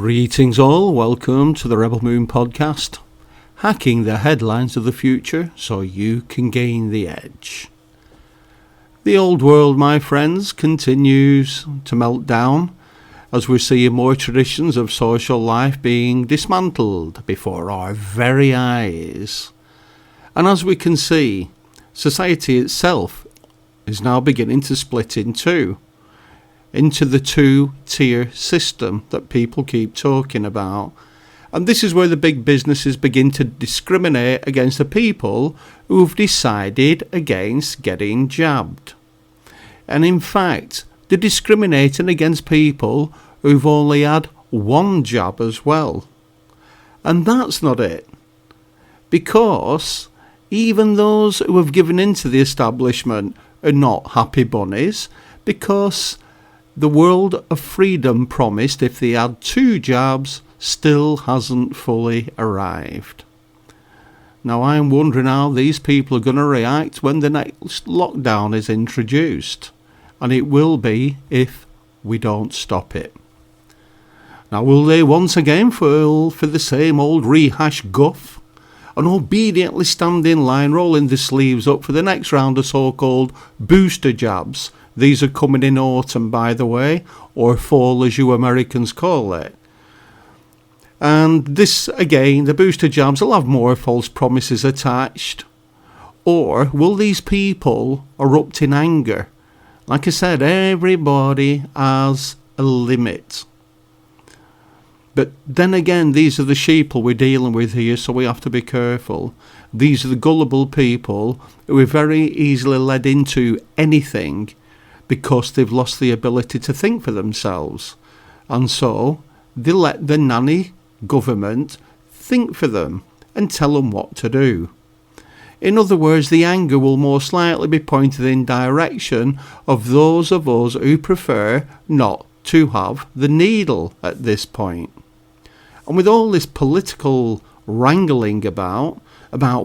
Greetings all, welcome to the Rebel Moon podcast, hacking the headlines of the future so you can gain the edge. The old world, my friends, continues to melt down as we're seeing more traditions of social life being dismantled before our very eyes. And as we can see, society itself is now beginning to split in two, into the two-tier system that people keep talking about. And this is where the big businesses begin to discriminate against the people who've decided against getting jabbed. And in fact, they're discriminating against people who've only had one jab as well. And that's not it. Because even those who have given in to the establishment are not happy bunnies, because the world of freedom promised if they had two jabs still hasn't fully arrived. Now I'm wondering how these people are going to react when the next lockdown is introduced. And it will be if we don't stop it. Now will they once again fall for the same old rehashed guff and obediently stand in line rolling their sleeves up for the next round of so-called booster jabs? These are coming in autumn, by the way, or fall as you Americans call it. And this, again, the booster jabs will have more false promises attached. Or will these people erupt in anger? Like I said, everybody has a limit. But then again, these are the sheeple we're dealing with here, so we have to be careful. These are the gullible people who are very easily led into anything because they've lost the ability to think for themselves. And so they let the nanny government think for them and tell them what to do. In other words, the anger will most likely be pointed in direction of those of us who prefer not to have the needle at this point. And with all this political wrangling about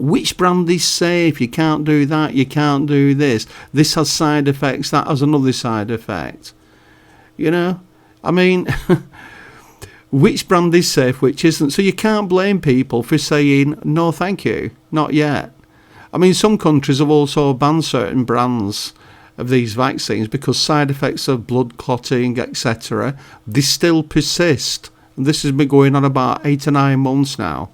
which brand is safe, you can't do that, you can't do this has side effects, that has another side effect. You know, I mean, which brand is safe, which isn't? So you can't blame people for saying, no thank you, not yet. I mean, some countries have also banned certain brands of these vaccines because side effects of blood clotting, etc., they still persist. And this has been going on about 8 to 9 months now.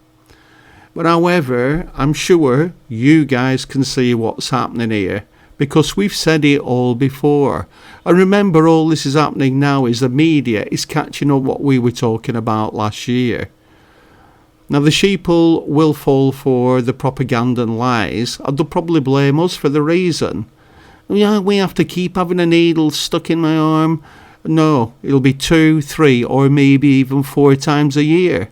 But however, I'm sure you guys can see what's happening here because we've said it all before. And remember, all this is happening now is the media is catching up what we were talking about last year. Now the sheeple will fall for the propaganda and lies, and they'll probably blame us for the reason. Yeah, we have to keep having a needle stuck in my arm. No, it'll be 2, 3 or maybe even 4 times a year.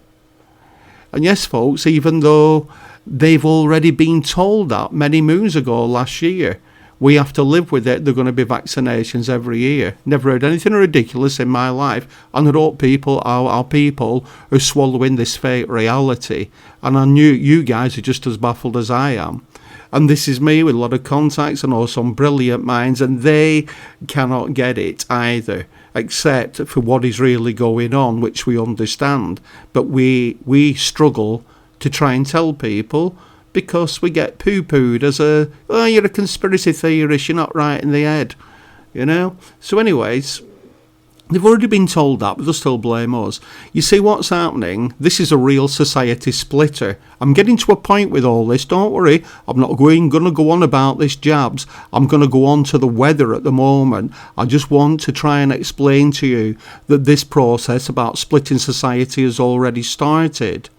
And yes, folks, even though they've already been told that many moons ago last year, we have to live with it. There are going to be vaccinations every year. Never heard anything ridiculous in my life. And I hope our people are swallowing this fake reality. And I knew you guys are just as baffled as I am. And this is me with a lot of contacts and also some brilliant minds, and they cannot get it either, except for what is really going on, which we understand. But we struggle to try and tell people because we get poo-pooed as you're a conspiracy theorist, you're not right in the head, you know? So anyways, they've already been told that, but they'll still blame us. You see what's happening? This is a real society splitter. I'm getting to a point with all this. Don't worry. I'm not going to go on about this jabs. I'm going to go on to the weather at the moment. I just want to try and explain to you that this process about splitting society has already started.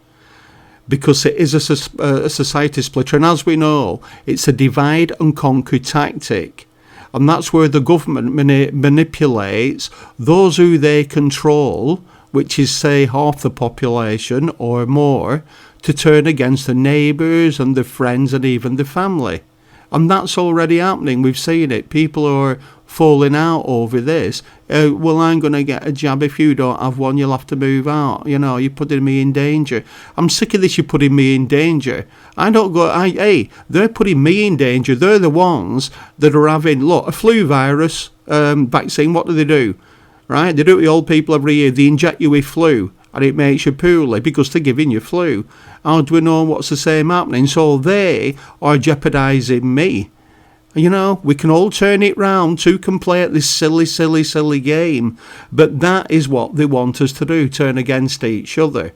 Because it is a society splitter. And as we know, it's a divide and conquer tactic. And that's where the government manipulates those who they control, which is, say, half the population or more, to turn against the neighbours and the friends and even the family. And that's already happening. We've seen it. People are falling out over this. Well, I'm going to get a jab. If you don't have one, you'll have to move out. You know, you're putting me in danger. I'm sick of this, you're putting me in danger. They're putting me in danger. They're the ones that are having, a flu virus vaccine. What do? Right? They do it with old people every year. They inject you with flu. and it makes you poorly because they're giving you flu. How do we know what's the same happening? So they are jeopardising me. You know, we can all turn it round to can play at this silly game, but that is what they want us to do, turn against each other.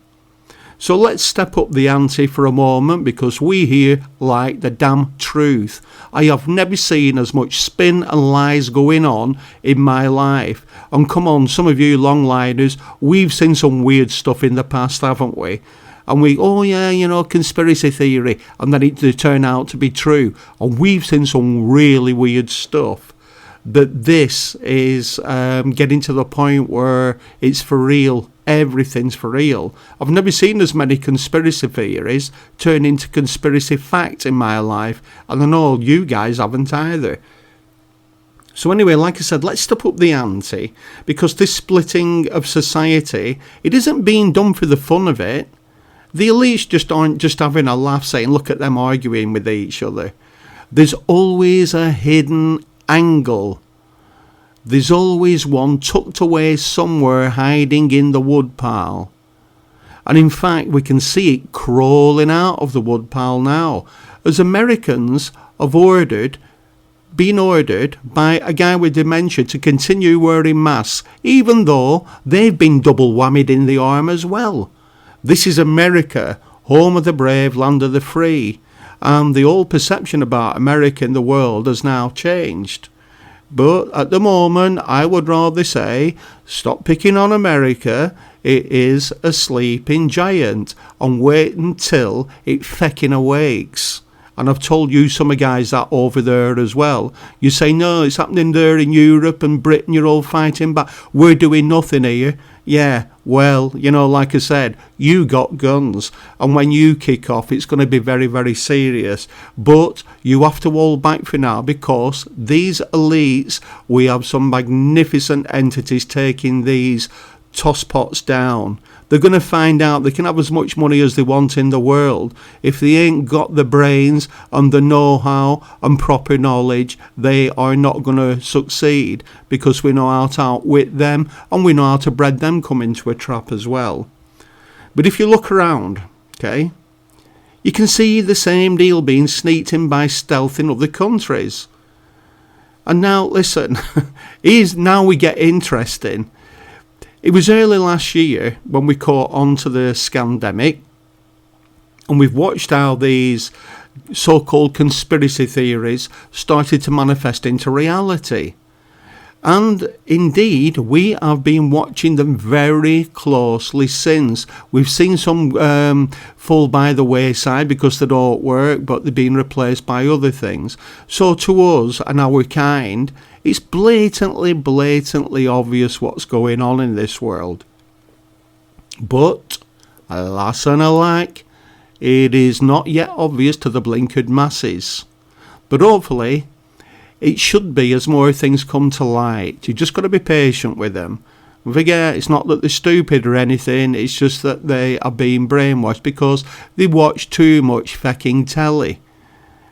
So let's step up the ante for a moment, because we here like the damn truth. I have never seen as much spin and lies going on in my life. And come on, some of you longliners, we've seen some weird stuff in the past, haven't we? And we, oh yeah, you know, conspiracy theory, and then it turn out to be true. And we've seen some really weird stuff. But this is getting to the point where it's for real. Everything's for real. I've never seen as many conspiracy theories turn into conspiracy facts in my life, and I know you guys haven't either. So anyway, like I said, let's step up the ante, because this splitting of society, it isn't being done for the fun of it. The elites just aren't just having a laugh saying, look at them arguing with each other. There's always a hidden angle. There's always one tucked away somewhere, hiding in the woodpile. And in fact, we can see it crawling out of the woodpile now, as Americans have been ordered by a guy with dementia to continue wearing masks, even though they've been double whammied in the arm as well. This is America, home of the brave, land of the free. And the old perception about America in the world has now changed. But at the moment, I would rather say, stop picking on America. It is a sleeping giant, and wait until it fecking awakes. And I've told you some guys that over there as well. You say, no, it's happening there in Europe and Britain, you're all fighting back. We're doing nothing here. Yeah, well, you know, like I said, you got guns, and when you kick off, it's going to be very, very serious. But you have to hold back for now, because these elites, we have some magnificent entities taking these tosspots down. They're going to find out they can have as much money as they want in the world. If they ain't got the brains and the know-how and proper knowledge, they are not going to succeed, because we know how to outwit them, and we know how to breed them come into a trap as well. But if you look around, okay, you can see the same deal being sneaked in by stealth in other countries. And now, listen, now we get interesting. It was early last year when we caught on to the scandemic, and we've watched how these so-called conspiracy theories started to manifest into reality. And indeed, we have been watching them very closely since. We've seen some fall by the wayside because they don't work, but they've been replaced by other things. So to us and our kind, it's blatantly obvious what's going on in this world. But, alas and alack, it is not yet obvious to the blinkered masses. But hopefully, it should be as more things come to light. You just got to be patient with them. And forget, it's not that they're stupid or anything, it's just that they are being brainwashed because they watch too much fucking telly.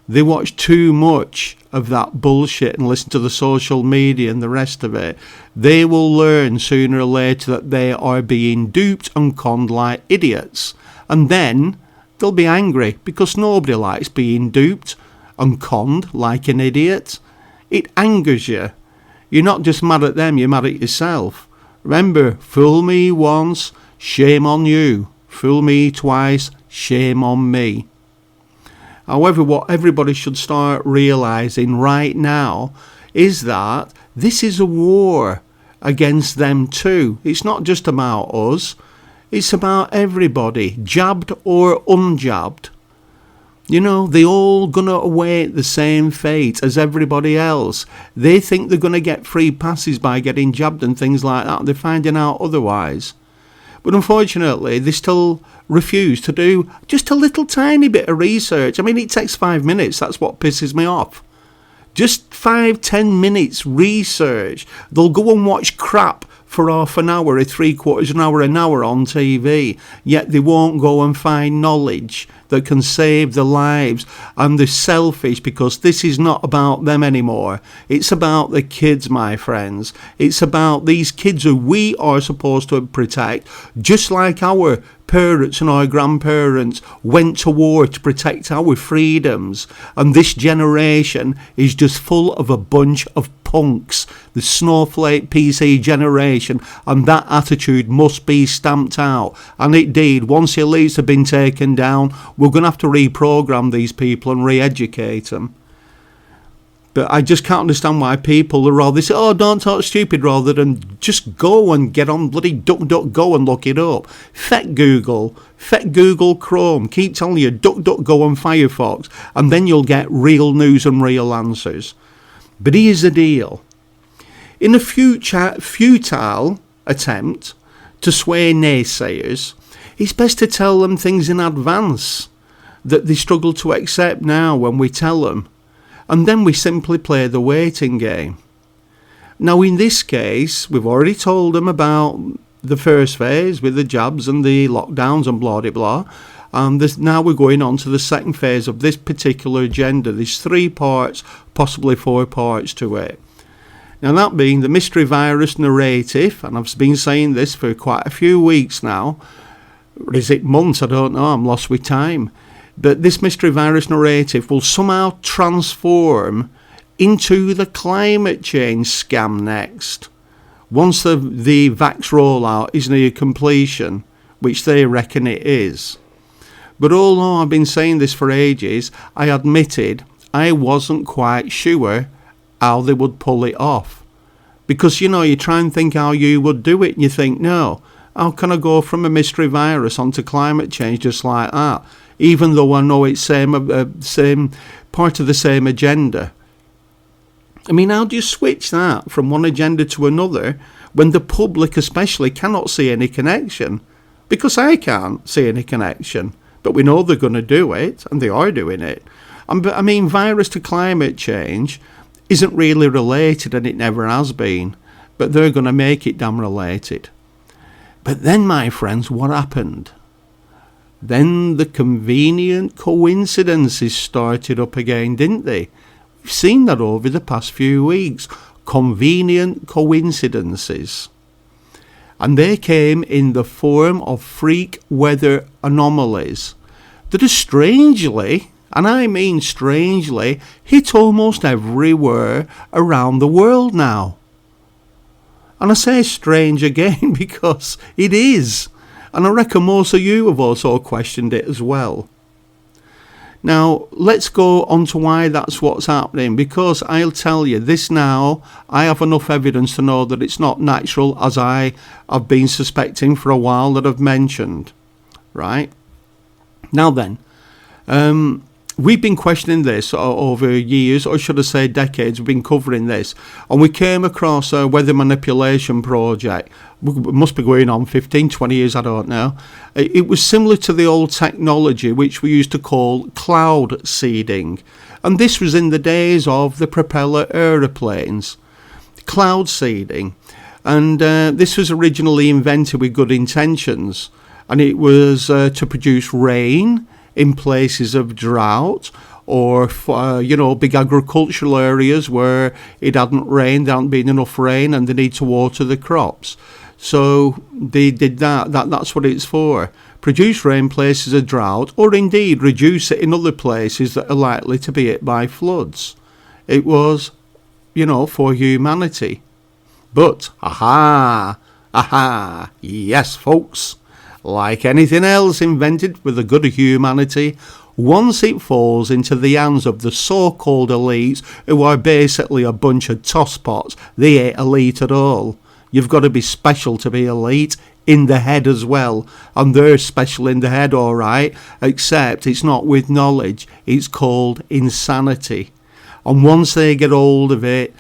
They watch too much of that bullshit and listen to the social media and the rest of it. They will learn sooner or later that they are being duped and conned like idiots. And then they'll be angry because nobody likes being duped and conned like an idiot. It angers you. You're not just mad at them, you're mad at yourself. Remember, fool me once, shame on you. Fool me twice, shame on me. However, what everybody should start realising right now is that this is a war against them too. It's not just about us. It's about everybody, jabbed or unjabbed. You know, they all gonna await the same fate as everybody else. They think they're gonna get free passes by getting jabbed and things like that. They're finding out otherwise. But unfortunately, they still refuse to do just a little tiny bit of research. I mean, it takes 5 minutes. That's what pisses me off. Just 5-10 minutes research. They'll go and watch crap for half an hour, 3/4 an hour on TV. Yet they won't go and find knowledge. that can save the lives, and they're selfish because this is not about them anymore. It's about the kids, my friends. It's about these kids who we are supposed to protect, just like our parents and our grandparents went to war to protect our freedoms. And this generation is just full of a bunch of punks, the snowflake PC generation, and that attitude must be stamped out. And indeed, once the elites have been taken down, we're going to have to reprogram these people and re-educate them. But I just can't understand why people are rather say, oh, don't talk stupid, rather than just go and get on bloody DuckDuckGo and look it up. Feck Google Chrome, keep telling you DuckDuckGo and Firefox, and then you'll get real news and real answers. But here's the deal. In a futile attempt to sway naysayers, it's best to tell them things in advance that they struggle to accept now when we tell them. And then we simply play the waiting game. Now, in this case, we've already told them about the first phase with the jabs and the lockdowns and blah, blah, blah. And now we're going on to the second phase of this particular agenda. There's 3 parts, possibly 4 parts to it. Now, that being the mystery virus narrative, and I've been saying this for quite a few weeks now. Or is it months? I don't know. I'm lost with time. But this mystery virus narrative will somehow transform into the climate change scam next. Once the vax rollout is near completion, which they reckon it is. But although I've been saying this for ages, I admitted I wasn't quite sure how they would pull it off. Because, you try and think how you would do it, and you think, no, how can I go from a mystery virus onto climate change just like that? Even though I know it's same part of the same agenda. I mean, how do you switch that from one agenda to another when the public especially cannot see any connection? Because I can't see any connection, but we know they're going to do it, and they are doing it. I mean, virus to climate change isn't really related, and it never has been, but they're going to make it damn related. But then, my friends, what happened? Then the convenient coincidences started up again, didn't they? We've seen that over the past few weeks. Convenient coincidences. And they came in the form of freak weather anomalies that are strangely, and I mean strangely, hit almost everywhere around the world now. And I say strange again because it is. And I reckon most of you have also questioned it as well. Now, let's go on to why that's what's happening. Because I'll tell you this now, I have enough evidence to know that it's not natural, as I have been suspecting for a while that I've mentioned. Right? Now then, we've been questioning this over years, or should I say decades. We've been covering this, and we came across a weather manipulation project. It must be going on 15, 20 years, I don't know. It was similar to the old technology which we used to call cloud seeding, and this was in the days of the propeller aeroplanes. Cloud seeding, and this was originally invented with good intentions, and it was to produce rain in places of drought, or big agricultural areas where it hadn't rained, there hadn't been enough rain, and they need to water the crops. So they did that. That's what it's for. Produce rain places of drought, or indeed reduce it in other places that are likely to be hit by floods. It was, for humanity. But, yes, folks. Like anything else invented for the good of humanity, once it falls into the hands of the so-called elites, who are basically a bunch of tosspots, they ain't elite at all. You've got to be special to be elite, in the head as well, and they're special in the head, all right, except it's not with knowledge, it's called insanity. And once they get hold of it,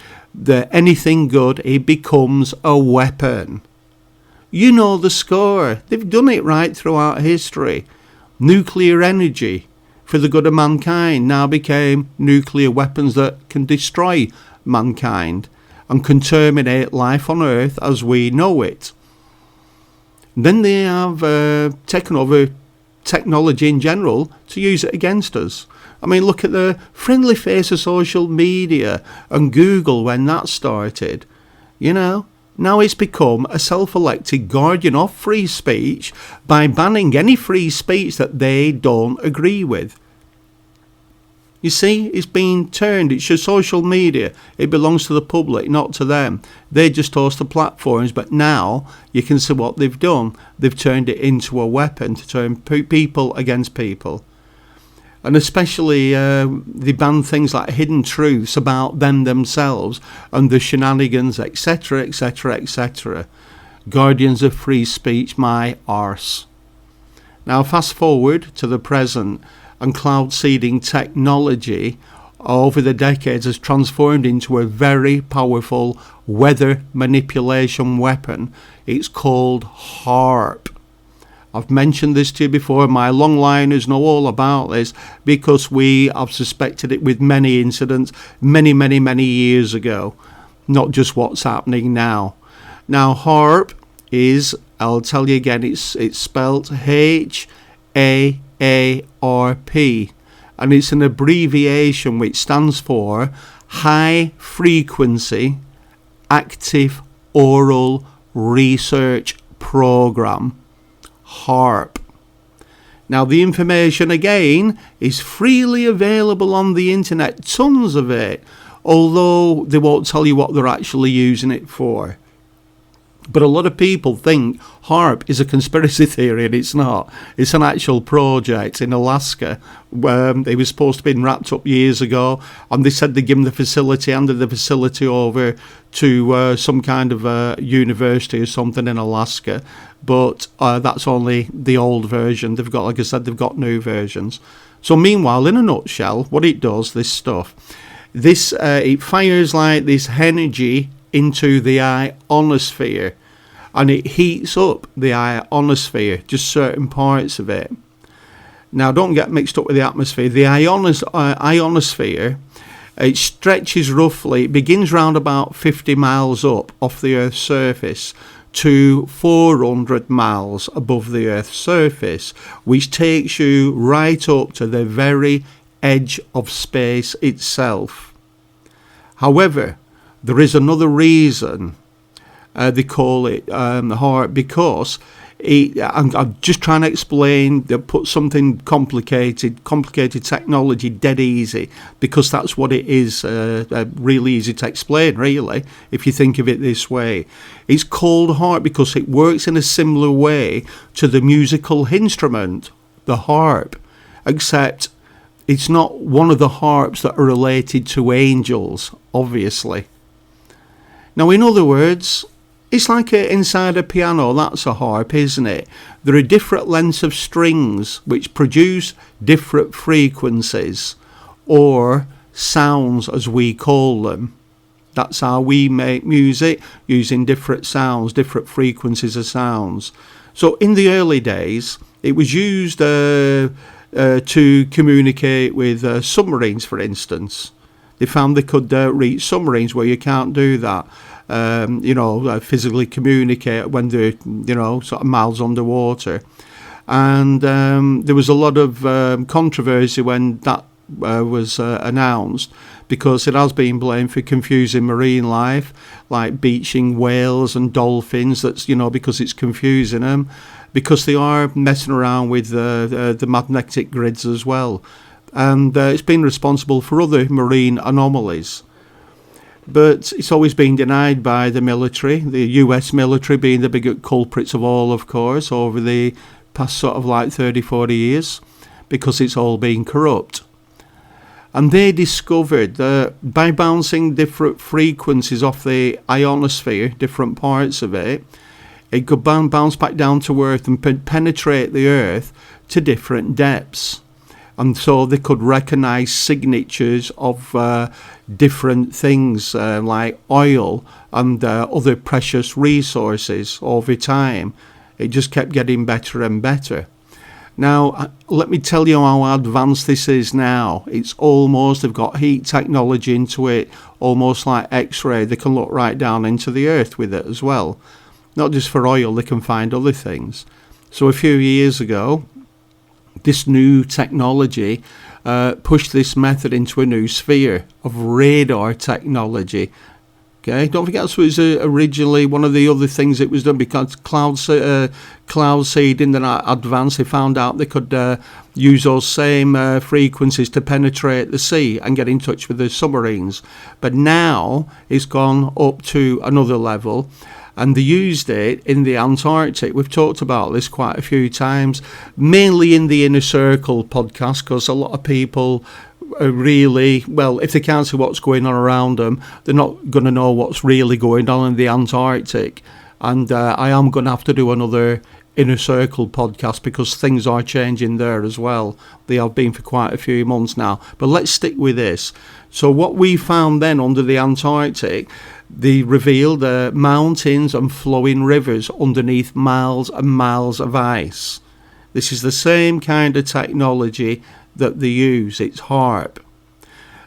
anything good, it becomes a weapon. You know the score. They've done it right throughout history. Nuclear energy for the good of mankind now became nuclear weapons that can destroy mankind and can terminate life on Earth as we know it. Then they have taken over technology in general to use it against us. I mean, look at the friendly face of social media and Google when that started. You know, now it's become a self-elected guardian of free speech by banning any free speech that they don't agree with. You see, it's been turned. It's your social media. It belongs to the public, not to them. They just host the platforms, but now you can see what they've done. They've turned it into a weapon to turn people against people. And especially they ban things like hidden truths about them themselves and the shenanigans, etc., etc., etc. Guardians of free speech, my arse. Now fast forward to the present, and cloud seeding technology over the decades has transformed into a very powerful weather manipulation weapon. It's called HAARP. I've mentioned this to you before. My longliners know all about this because we have suspected it with many incidents many years ago, not just what's happening now. Now HAARP is, I'll tell you again, it's spelled HAARP, and it's an abbreviation which stands for High Frequency Active Oral Research Program, HAARP. Now the information again is freely available on the internet, tons of it, although they won't tell you what they're actually using it for. But a lot of people think HAARP is a conspiracy theory, and it's not. It's an actual project in Alaska. It was supposed to have been wrapped up years ago, and they said they'd given the facility, handed the facility over to some kind of university or something in Alaska. But that's only the old version. They've got, like I said, they've got new versions. So meanwhile, in a nutshell, what it does, this stuff, it fires like this energy into the ionosphere, and it heats up the ionosphere, just certain parts of it. Now don't get mixed up with the atmosphere. The ionosphere, it stretches roughly, it begins round about 50 miles up off the Earth's surface to 400 miles above the Earth's surface, which takes you right up to the very edge of space itself. However, there is another reason they call it HAARP, because I'm just trying to explain, they put something complicated technology dead easy, because that's what it is, really easy to explain, really, if you think of it this way. It's called HAARP because it works in a similar way to the musical instrument, the harp, except it's not one of the harps that are related to angels, obviously. Now, in other words, it's like inside a piano, that's a harp, isn't it? There are different lengths of strings which produce different frequencies, or sounds as we call them. That's how we make music, using different sounds, different frequencies of sounds. So in the early days, it was used to communicate with submarines, for instance. They found they could reach submarines where you can't do that. Physically communicate when they're, sort of miles underwater. And there was a lot of controversy when that was announced, because it has been blamed for confusing marine life, like beaching whales and dolphins. That's, because it's confusing them, because they are messing around with the magnetic grids as well. And it's been responsible for other marine anomalies. But it's always been denied by the military, the US military being the big culprits of all, of course, over the past sort of like 30, 40 years, because it's all been corrupt. And they discovered that by bouncing different frequencies off the ionosphere, different parts of it, it could bounce back down to Earth and penetrate the Earth to different depths. And so they could recognise signatures of different things like oil and other precious resources over time. It just kept getting better and better. Now, let me tell you how advanced this is now. It's almost, they've got heat technology into it, almost like X-ray. They can look right down into the Earth with it as well. Not just for oil, they can find other things. So a few years ago, this new technology pushed this method into a new sphere of radar technology. Okay, don't forget this was originally one of the other things it was done because cloud seeding and advanced. They found out they could use those same frequencies to penetrate the sea and get in touch with the submarines. But now it's gone up to another level, and they used it in the Antarctic. We've talked about this quite a few times, mainly in the Inner Circle podcast, because a lot of people really, well, if they can't see what's going on around them, they're not going to know what's really going on in the Antarctic. And I am going to have to do another Inner Circle podcast because things are changing there as well. They have been for quite a few months now. But let's stick with this. So what we found then under the Antarctic, they revealed mountains and flowing rivers underneath miles and miles of ice. This is the same kind of technology that they use. It's HAARP.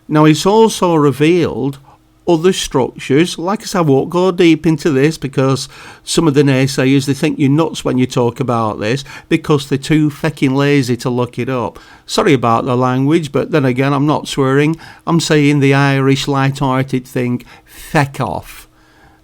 Now, it's also revealed other structures. Like I said, I won't go deep into this because some of the naysayers, they think you're nuts when you talk about this because they're too fecking lazy to look it up. Sorry about the language, but then again, I'm not swearing. I'm saying the Irish light-hearted thing, feck off,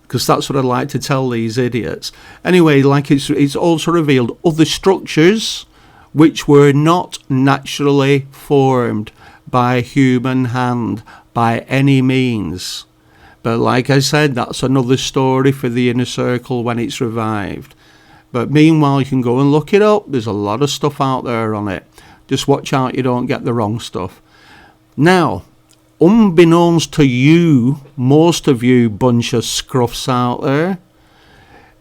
because that's what I like to tell these idiots. Anyway, like it's also revealed other structures which were not naturally formed by human hand by any means. But like I said, that's another story for the Inner Circle when it's revived. But meanwhile, you can go and look it up. There's a lot of stuff out there on it. Just watch out you don't get the wrong stuff. Now, unbeknownst to you, most of you bunch of scruffs out there,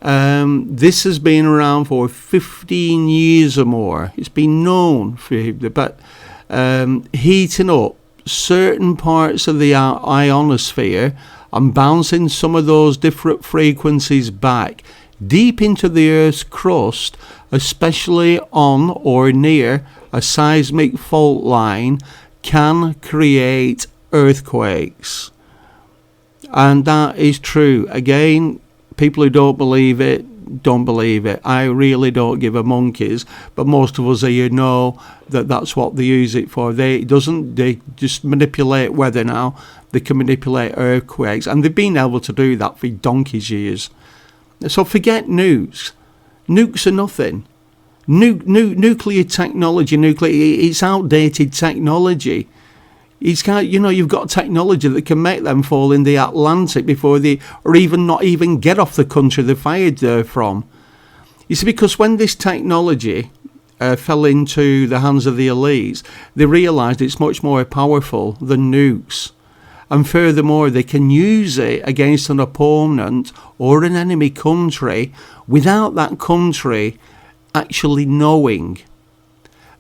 this has been around for 15 years or more. It's been known for, but heating up certain parts of the ionosphere and bouncing some of those different frequencies back deep into the Earth's crust, especially on or near a seismic fault line, can create earthquakes. And that is true. Again, people who don't believe it. I really don't give a monkeys, but most of us here know that that's what they use it for. They just manipulate weather now. They can manipulate earthquakes, and they've been able to do that for donkey's years. So forget nukes. Nukes are nothing. Nuclear technology, it's outdated technology. You've got technology that can make them fall in the Atlantic before they, or even not even get off the country they fired from. You see, because when this technology fell into the hands of the elites, they realised it's much more powerful than nukes. And furthermore, they can use it against an opponent or an enemy country without that country actually knowing.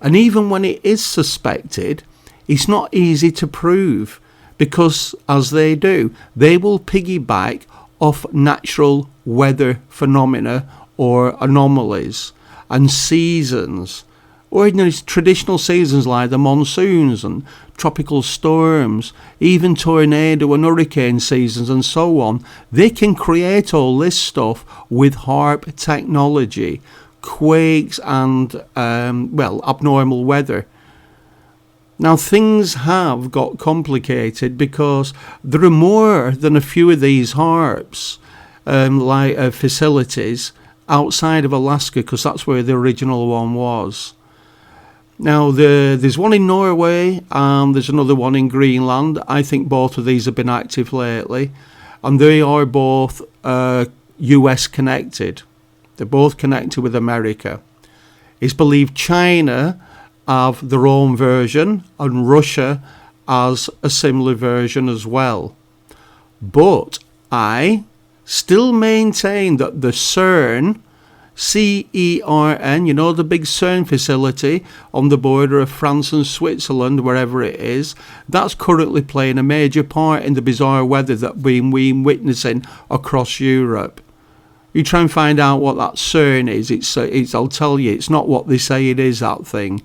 And even when it is suspected, it's not easy to prove because, as they do, they will piggyback off natural weather phenomena or anomalies and seasons, ordinary traditional seasons like the monsoons and tropical storms, even tornado and hurricane seasons and so on. They can create all this stuff with HAARP technology, quakes and, abnormal weather. Now, things have got complicated because there are more than a few of these HAARPs, facilities outside of Alaska, because that's where the original one was. Now, there's one in Norway and there's another one in Greenland. I think both of these have been active lately, and they are both US connected. They're both connected with America. It's believed China have their own version and Russia has a similar version as well. But I still maintain that the CERN, CERN, the big CERN facility on the border of France and Switzerland, wherever it is, that's currently playing a major part in the bizarre weather that we've been witnessing across Europe. You try and find out what that CERN is, it's I'll tell you, it's not what they say it is, that thing.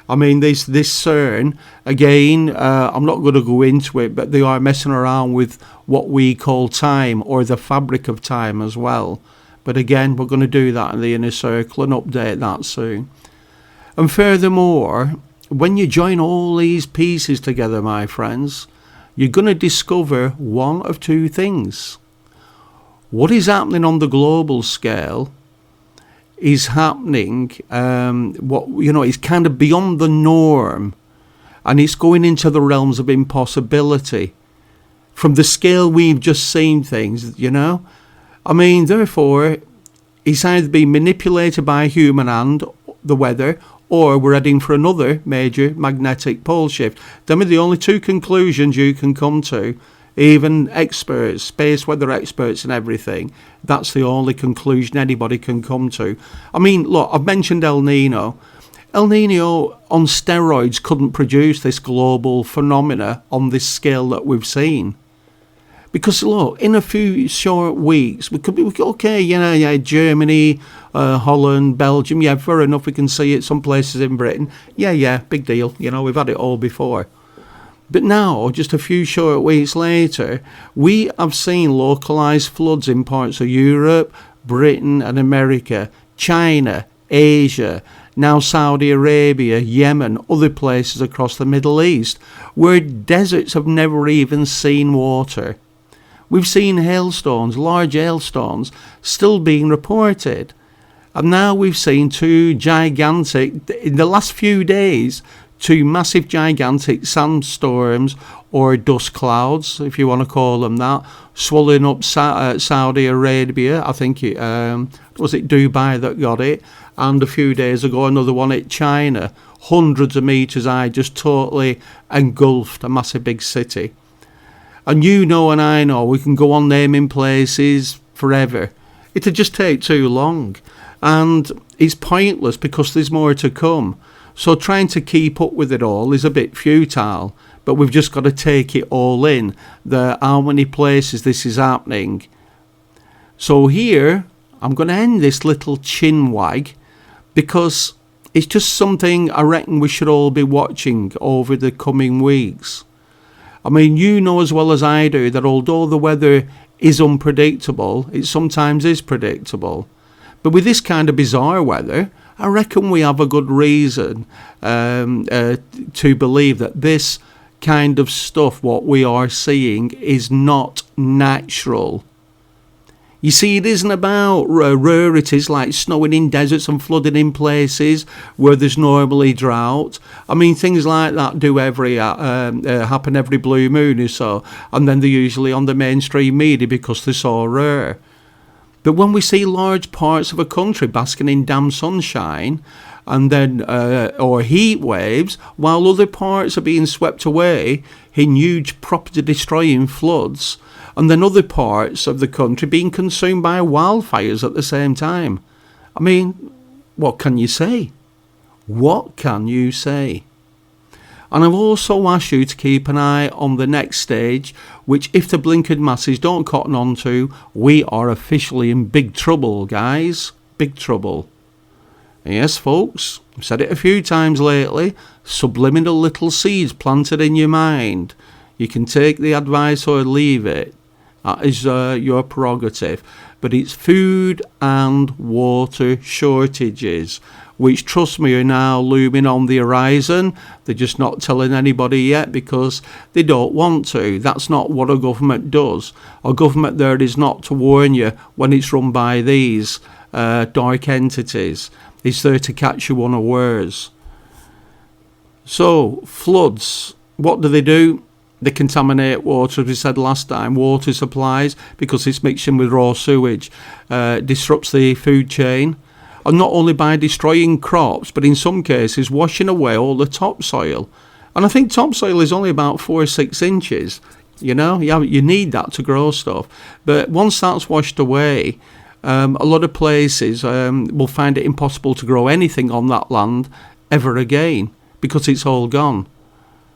I mean, this CERN, again, I'm not going to go into it, but they are messing around with what we call time, or the fabric of time as well. But again, we're going to do that in the Inner Circle and update that soon. And furthermore, when you join all these pieces together, my friends, you're going to discover one of two things. What is happening on the global scale is happening, it's kind of beyond the norm, and it's going into the realms of impossibility. From the scale we've just seen things, therefore, it's either being manipulated by a human hand, the weather, or we're heading for another major magnetic pole shift. Them are the only two conclusions you can come to. Even experts, space weather experts and everything, that's the only conclusion anybody can come to. Look, I've mentioned El Nino. El Nino on steroids couldn't produce this global phenomena on this scale that we've seen. Because, look, in a few short weeks, we could be okay, Germany, Holland, Belgium, fair enough, we can see it, some places in Britain. Big deal, we've had it all before. But now, just a few short weeks later, we have seen localised floods in parts of Europe, Britain and America, China, Asia, now Saudi Arabia, Yemen, other places across the Middle East, where deserts have never even seen water. We've seen hailstones, large hailstones, still being reported. And now we've seen in the last few days, two massive gigantic sandstorms or dust clouds, if you want to call them that, swallowing up Saudi Arabia. I think was it Dubai that got it, and a few days ago another one at China, hundreds of meters high, just totally engulfed a massive big city. And and I know we can go on naming places forever. It'd just take too long, and it's pointless because there's more to come. So trying to keep up with it all is a bit futile, but we've just got to take it all in, how many places this is happening. So here, I'm going to end this little chin wag, because it's just something I reckon we should all be watching over the coming weeks. You know as well as I do that although the weather is unpredictable, it sometimes is predictable. But with this kind of bizarre weather, I reckon we have a good reason to believe that this kind of stuff, what we are seeing, is not natural. You see, it isn't about rarities like snowing in deserts and flooding in places where there's normally drought. Things like that do happen every blue moon or so, and then they're usually on the mainstream media because they're so rare. But when we see large parts of a country basking in damn sunshine, and then or heat waves, while other parts are being swept away in huge property-destroying floods, and then other parts of the country being consumed by wildfires at the same time. What can you say? What can you say? And I've also asked you to keep an eye on the next stage, which if the blinkered masses don't cotton on to, we are officially in big trouble, guys. Big trouble. Yes, folks, I've said it a few times lately, subliminal little seeds planted in your mind. You can take the advice or leave it. That is your prerogative. But it's food and water shortages, which, trust me, are now looming on the horizon. They're just not telling anybody yet because they don't want to. That's not what a government does. A government there is not to warn you when it's run by these dark entities. It's there to catch you unawares. So, floods, what do? They contaminate water, as we said last time, water supplies, because it's mixing with raw sewage, disrupts the food chain, and not only by destroying crops, but in some cases washing away all the topsoil. And I think topsoil is only about 4 or 6 inches. You need that to grow stuff. But once that's washed away, a lot of places will find it impossible to grow anything on that land ever again, because it's all gone.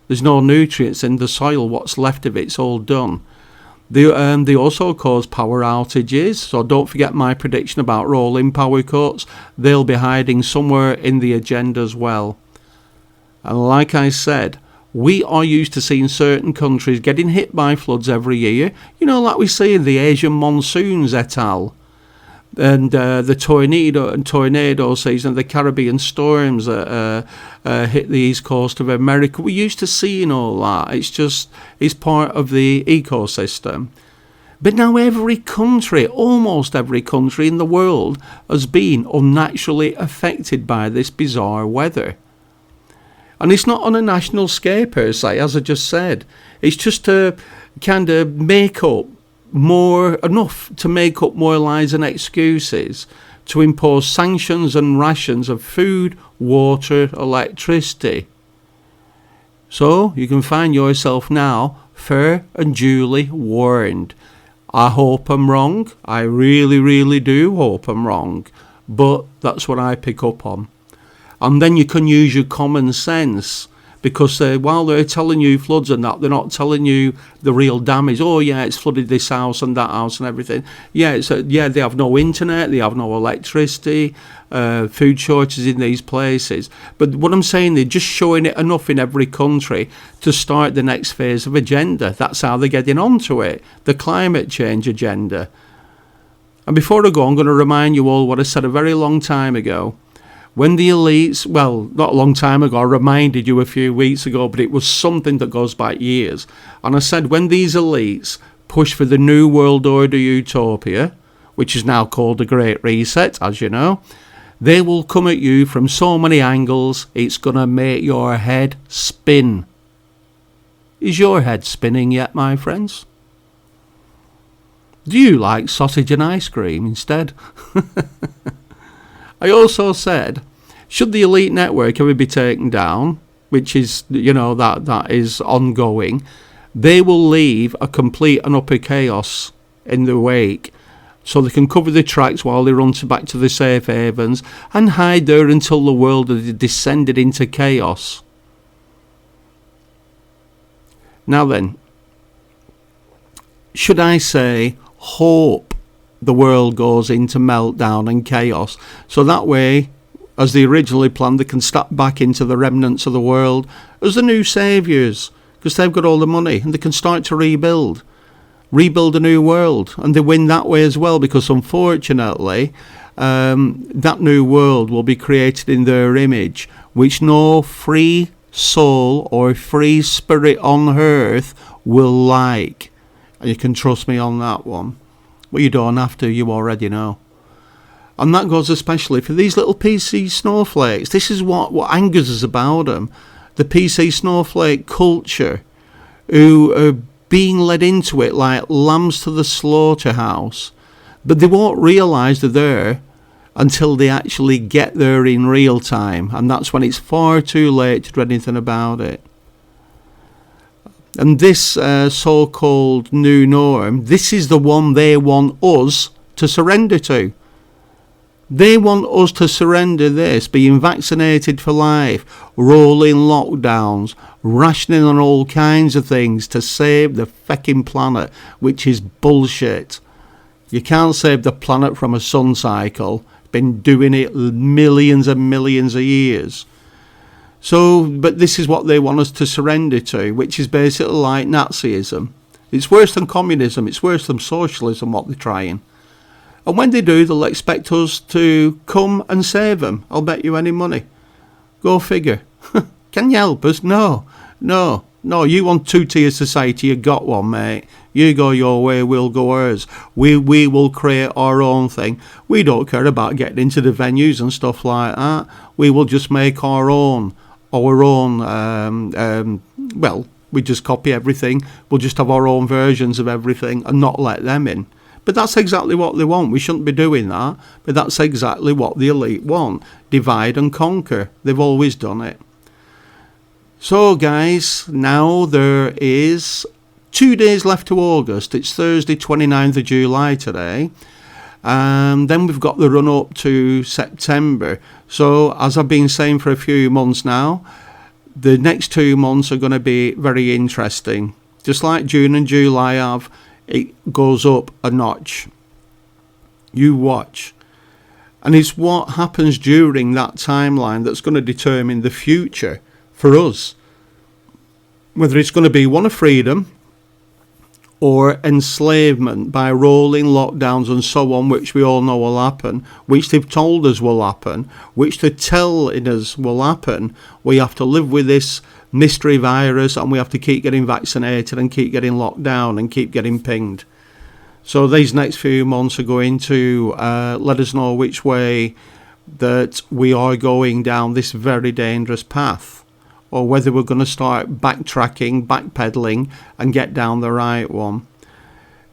There's no nutrients in the soil. What's left of it's all done. They also cause power outages, so don't forget my prediction about rolling power cuts. They'll be hiding somewhere in the agenda as well. And like I said, we are used to seeing certain countries getting hit by floods every year, like we see in the Asian monsoons et al. and the tornado season, the Caribbean storms that hit the east coast of America. We're used to seeing all that. It's part of the ecosystem. But now every country, almost every country in the world, has been unnaturally affected by this bizarre weather. And it's not on a national scale per se, as I just said. It's just to kind of enough to make up more lies and excuses to impose sanctions and rations of food, water, electricity. So you can find yourself now fair and duly warned. I hope I'm wrong. I really, really do hope I'm wrong. But that's what I pick up on. And then you can use your common sense, because while they're telling you floods and that, they're not telling you the real damage. Oh yeah, it's flooded this house and that house and everything. Yeah, they have no internet, they have no electricity, food shortages in these places. But what I'm saying, they're just showing it enough in every country to start the next phase of agenda. That's how they're getting onto it, the climate change agenda. And before I go, I'm going to remind you all what I said a very long time ago. When the elites, well, not a long time ago, I reminded you a few weeks ago, but it was something that goes back years. And I said, when these elites push for the New World Order utopia, which is now called the Great Reset, as you know, they will come at you from so many angles, it's going to make your head spin. Is your head spinning yet, my friends? Do you like sausage and ice cream instead? I also said, should the elite network ever be taken down, which is, that is ongoing, they will leave a complete and utter chaos in their wake, so they can cover the tracks while they run back to the safe havens and hide there until the world has descended into chaos. Now then, should I say hope the world goes into meltdown and chaos, so that way, as they originally planned, they can step back into the remnants of the world as the new saviours, because they've got all the money and they can start to rebuild a new world, and they win that way as well, because unfortunately that new world will be created in their image, which no free soul or free spirit on earth will like. And you can trust me on that one. Well, you don't have to, you already know. And that goes especially for these little PC snowflakes. This is what angers us about them. The PC snowflake culture, who are being led into it like lambs to the slaughterhouse. But they won't realise they're there until they actually get there in real time. And that's when it's far too late to do anything about it. And this so-called new norm, this is the one they want us to surrender to. They want us to surrender this, being vaccinated for life, rolling lockdowns, rationing on all kinds of things to save the fecking planet, which is bullshit. You can't save the planet from a sun cycle. Been doing it millions and millions of years. So, but this is what they want us to surrender to, which is basically like Nazism. It's worse than communism, it's worse than socialism, what they're trying. And when they do, they'll expect us to come and save them. I'll bet you any money. Go figure. Can you help us? No, you want two-tier society, you got one, mate. You go your way, we'll go ours. We will create our own thing. We don't care about getting into the venues and stuff like that. We will just make our own, we just copy everything. We'll just have our own versions of everything and not let them in. But that's exactly what they want. We shouldn't be doing that. But that's exactly what the elite want. Divide and conquer. They've always done it. So guys, now there is 2 days left to August. It's Thursday, 29th of July today. And then we've got the run up to September. So as I've been saying for a few months now, the next 2 months are going to be very interesting. Just like June and July have, it goes up a notch. You watch. And it's what happens during that timeline that's going to determine the future for us. Whether it's going to be one of freedom or enslavement by rolling lockdowns and so on, which we all know will happen, which they've told us will happen, which they're telling us will happen. We have to live with this mystery virus, and we have to keep getting vaccinated and keep getting locked down and keep getting pinged. So these next few months are going to let us know which way that we are going down this very dangerous path, or whether we're going to start backtracking, backpedaling, and get down the right one.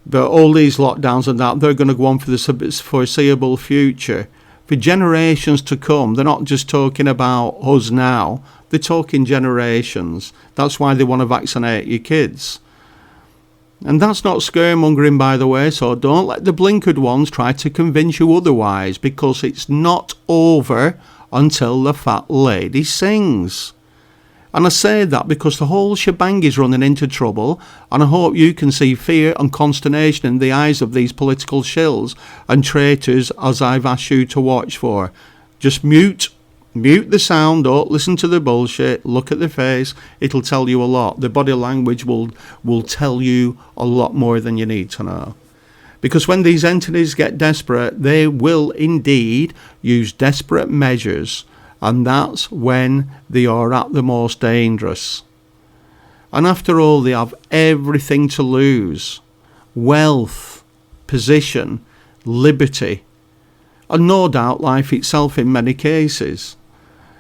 But all these lockdowns and that, they're going to go on for the foreseeable future, for generations to come. They're not just talking about us now, they're talking generations. That's why they want to vaccinate your kids. And that's not scaremongering, by the way, so don't let the blinkered ones try to convince you otherwise, because it's not over until the fat lady sings. And I say that because the whole shebang is running into trouble, and I hope you can see fear and consternation in the eyes of these political shills and traitors, as I've asked you to watch for. Just mute the sound, don't listen to the bullshit, look at the face, it'll tell you a lot. The body language will tell you a lot more than you need to know. Because when these entities get desperate, they will indeed use desperate measures, and that's when they are at the most dangerous. And after all, they have everything to lose: wealth, position, liberty, and no doubt life itself in many cases.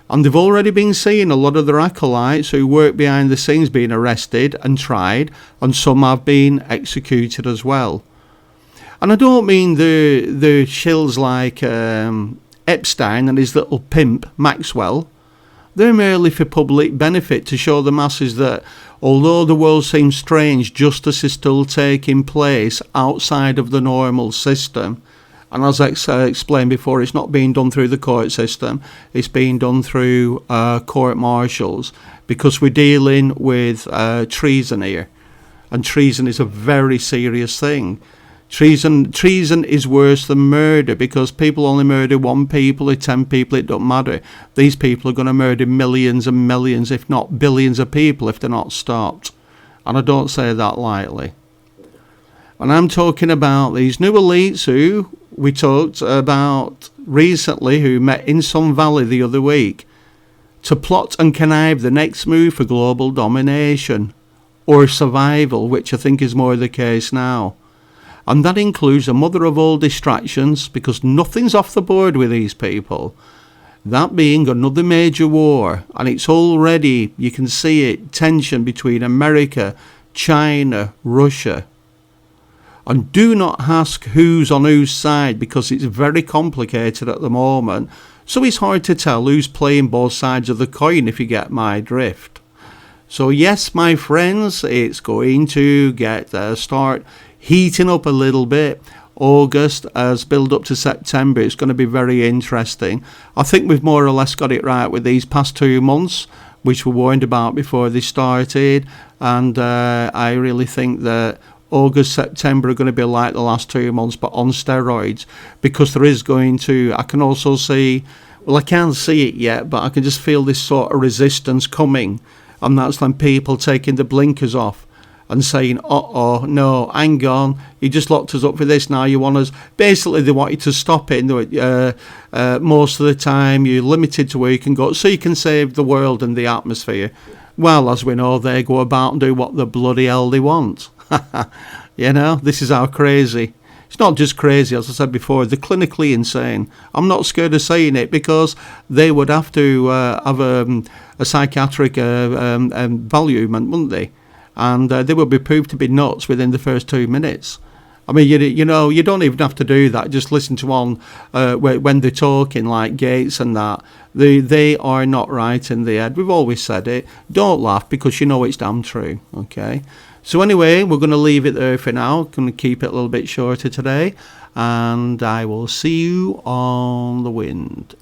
And they've already been seeing a lot of their acolytes who work behind the scenes being arrested and tried, and some have been executed as well. And I don't mean the shills like Epstein and his little pimp Maxwell. They're merely for public benefit, to show the masses that although the world seems strange, justice is still taking place outside of the normal system. And as I explained before, it's not being done through the court system, it's being done through court martials, because we're dealing with treason here. And treason is a very serious thing. Treason is worse than murder, because people only murder one people or 10 people, it doesn't matter. These people are going to murder millions and millions, if not billions of people, if they're not stopped. And I don't say that lightly. And I'm talking about these new elites who we talked about recently, who met in Sun Valley the other week to plot and connive the next move for global domination, or survival, which I think is more the case now. And that includes the mother of all distractions, because nothing's off the board with these people. That being another major war, and it's already, you can see it, tension between America, China, Russia. And do not ask who's on whose side, because it's very complicated at the moment. So it's hard to tell who's playing both sides of the coin, if you get my drift. So yes, my friends, it's going to start heating up a little bit. August as build up to September, it's going to be very interesting. I think we've more or less got it right with these past 2 months, which we warned about before they started. And I really think that August, September are going to be like the last 2 months, but on steroids, because there is going to, I can also see, well, I can't see it yet, but I can just feel this sort of resistance coming. And that's when people taking the blinkers off and saying, no, hang on, you just locked us up for this, now you want us, basically they want you to stop it. Most of the time you're limited to where you can go, so you can save the world and the atmosphere. Well, as we know, they go about and do what the bloody hell they want. You know, this is how crazy. It's not just crazy, as I said before, they're clinically insane. I'm not scared of saying it, because they would have to have a psychiatric evaluation, wouldn't they? And they would be proved to be nuts within the first 2 minutes. I mean, you know, you don't even have to do that. Just listen to one when they're talking, like Gates and that. They are not right in the head. We've always said it. Don't laugh, because you know it's damn true, okay? So anyway, we're going to leave it there for now. Going to keep it a little bit shorter today. And I will see you on the wind.